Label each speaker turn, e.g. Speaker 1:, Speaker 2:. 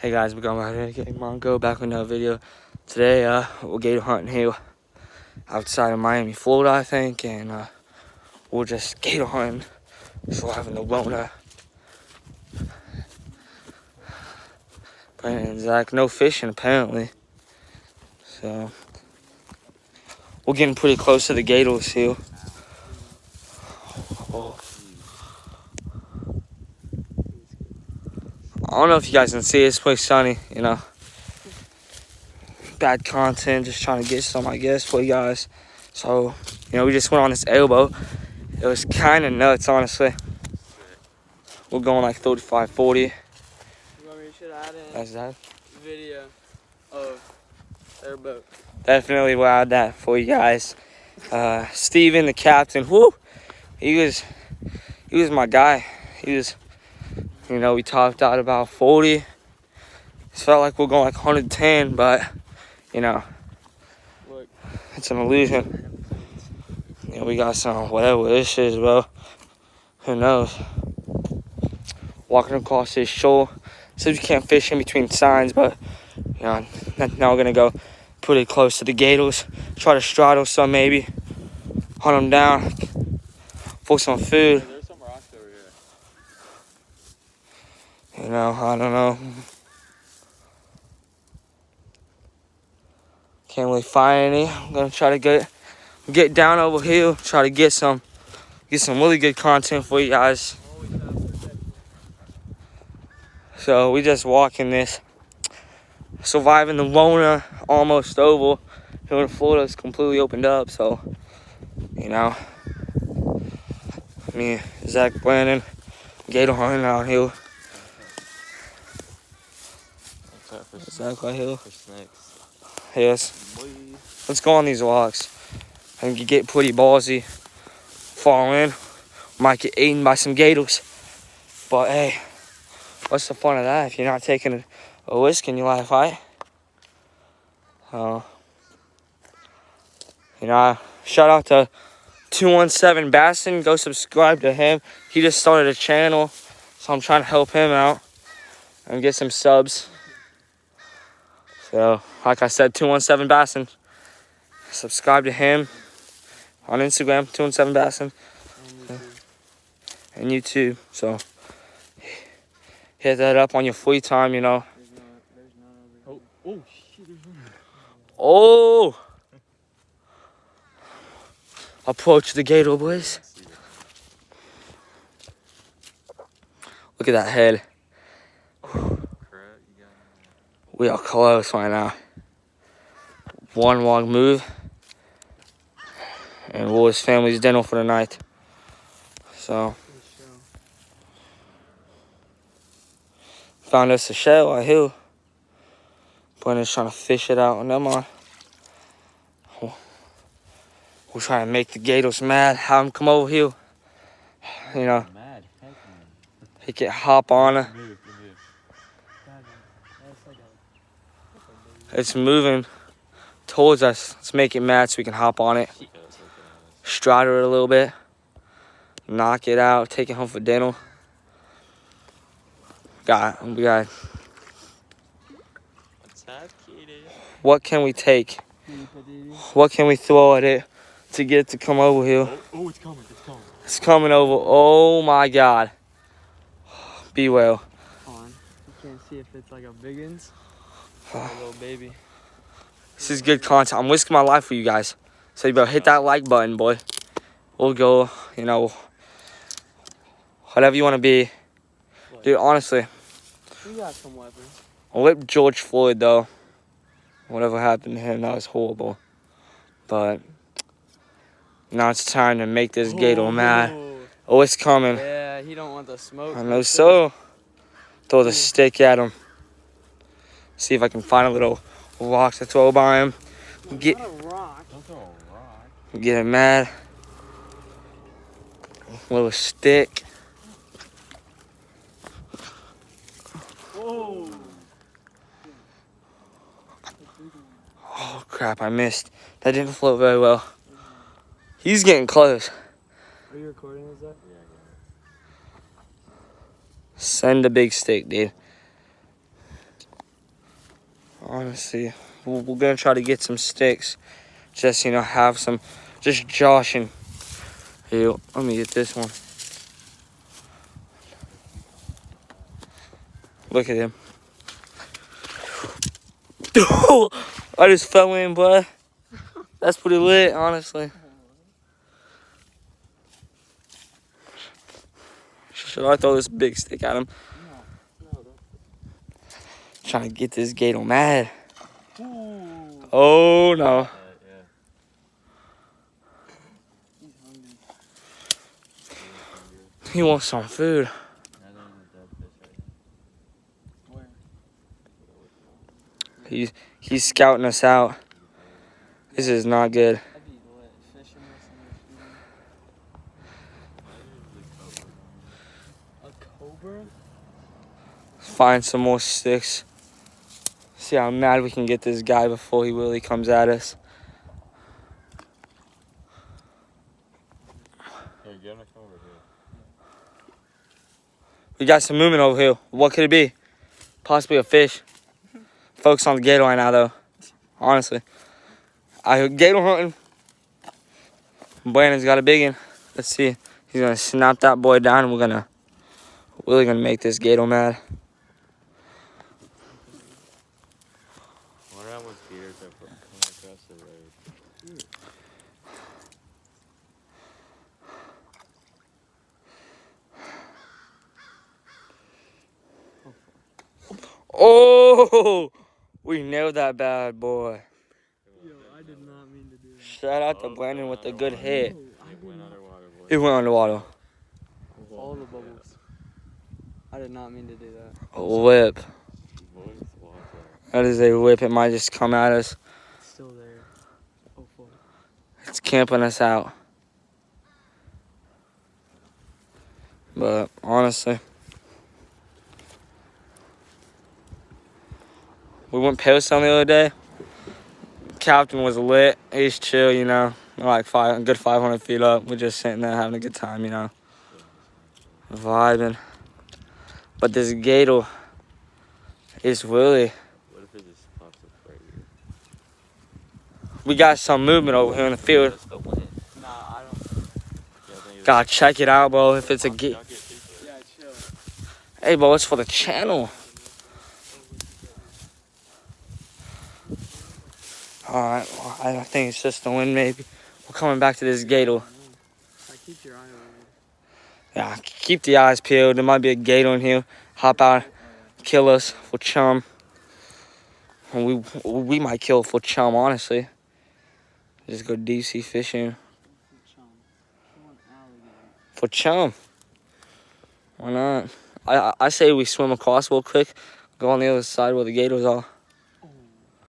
Speaker 1: Hey guys, we're going right here. Okay, Mongo back with another video. Today, we're gator hunting here outside of Miami, Florida, I think, and we're just gator hunting. So we're having the Rona. Brandon and Zach, no fishing apparently. So we're getting pretty close to the gators here. Oh. I don't know if you guys can see it. It's pretty sunny, you know. Bad content, just trying to get some, I guess, for you guys. So, you know, we just went on this airboat. It was kind of nuts, honestly. We're going like 35, 40.
Speaker 2: You want me to add in
Speaker 1: That's that.
Speaker 2: video of airboat?
Speaker 1: Definitely will add that for you guys. Steven, the captain, whoo, he was my guy. He was, you know, we topped out about 40. It felt like we're going like 110, but, you know,
Speaker 2: Look,
Speaker 1: it's an illusion. You know, we got some, whatever this is, bro. Who knows? Walking across this shore. Says we can't fish in between signs, but, you know, now we're going to go pretty close to the gators. Try to straddle some maybe. Hunt them down for some food.
Speaker 2: there's some rocks over here.
Speaker 1: You know, I don't know. Can't really find any. I'm gonna try to get down over here. Try to get some really good content for you guys. So we just walking this, surviving the Rona, almost over. Here in Florida, it's completely opened up. So, you know, me, Zach, Brandon, gator hunting out here. Zach right here.
Speaker 2: For snakes.
Speaker 1: Yes. Let's go on these walks. I think you get pretty ballsy. Fall in. Might get eaten by some gators. But hey, what's the fun of that if you're not taking a risk in your life, right? You know, shout out to 217 Basson. Go subscribe to him. He just started a channel, so I'm trying to help him out and get some subs. So, like I said, 217 Basson. Subscribe to him on Instagram, 217 Basson. And YouTube. So, hit that up on your free time, you know.
Speaker 2: There's none over here. Oh, shit, there's one.
Speaker 1: Oh! Approach the gator, boys. Look at that head. We are close right now. One long move. And Will's family's dinner for the night. So, found us a shell right here. Brandon's trying to fish it out. Never mind. We're trying to make the gators mad. Have them come over here. You know, he can hop on her. It's moving towards us. Let's make it mad so we can hop on it. Straddle it a little bit. Knock it out. Take it home for dinner. We got. What can we take? What can we throw at it to get it to come over here?
Speaker 2: Oh, it's coming, it's coming.
Speaker 1: It's coming over. Oh my God. Be well.
Speaker 2: On. You can't see if it's like a biggins or a little baby.
Speaker 1: This is good content. I'm risking my life for you guys. So you better hit that like button, boy. We'll go, you know, whatever you want to be. Dude, honestly,
Speaker 2: We got some weapons.
Speaker 1: I whipped George Floyd, though. Whatever happened to him, that was horrible. But now it's time to make this gator mad. Oh, it's coming.
Speaker 2: Yeah, he don't want the smoke.
Speaker 1: I know so. Throw the stick at him. See if I can find a little rock to throw by him. Get
Speaker 2: Not a rock. Don't throw a rock.
Speaker 1: Get him mad. Little stick.
Speaker 2: Whoa.
Speaker 1: Oh crap, I missed. That didn't float very well. He's getting close.
Speaker 2: Are you recording this up? Yeah,
Speaker 1: Send a big stick, dude. Honestly, we're gonna try to get some sticks. Just, have some, just joshing. Here, let me get this one. Look at him. I just fell in, boy. That's pretty lit, honestly. Should I throw this big stick at him?
Speaker 2: No.
Speaker 1: Trying to get this gator mad.
Speaker 2: Ooh.
Speaker 1: Oh, no.
Speaker 3: Yeah.
Speaker 2: He's hungry.
Speaker 1: He wants some food.
Speaker 2: Where?
Speaker 1: He's scouting us out. This is not good.
Speaker 2: That'd be lit. Fishing with some A cobra?
Speaker 1: Find some more sticks. See how mad we can get this guy before he really comes at us.
Speaker 3: Here, get him to come over here.
Speaker 1: We got some movement over here. What could it be? Possibly a fish. Focus on the gator right now, though. Honestly. I heard gator hunting. Brandon's got a big one. Let's see. He's going to snap that boy down, and we're really going to make this gator mad.
Speaker 3: I wonder how much gators are coming across the road.
Speaker 1: Oh! We nailed that bad boy.
Speaker 2: Yo, I did not mean to do that.
Speaker 1: Shout out to Brandon with a good hit.
Speaker 2: No, I
Speaker 3: It
Speaker 2: did
Speaker 3: went
Speaker 2: not.
Speaker 3: underwater, boy.
Speaker 1: It went underwater.
Speaker 2: All the bubbles. I did not mean to do that.
Speaker 1: A whip.
Speaker 3: Boys, watch out.
Speaker 1: That is a whip. It might just come at us.
Speaker 2: It's still there. Oh, fuck.
Speaker 1: It's camping us out. But honestly, we went Pillstone the other day. Captain was lit. He's chill, like a good 500 feet up. We're just sitting there having a good time, vibing. But this gator is really.
Speaker 3: What if it just pops up right here?
Speaker 1: We got some movement over here in the field.
Speaker 3: That's the wind.
Speaker 2: Nah, I don't.
Speaker 3: Yeah, I think it's-
Speaker 1: Gotta check it out, bro. If it's a gator.
Speaker 3: Y'all get people.
Speaker 2: Yeah, chill.
Speaker 1: Hey, bro, it's for the channel. Alright, well, I think it's just the wind, maybe. We're coming back to this gator.
Speaker 2: I keep your eye on
Speaker 1: Yeah, keep the eyes peeled. There might be a gator in here. Hop out, kill us for chum. And we might kill for chum, honestly. Just go deep sea fishing for chum. Why not? I say we swim across real quick, go on the other side where the gators are.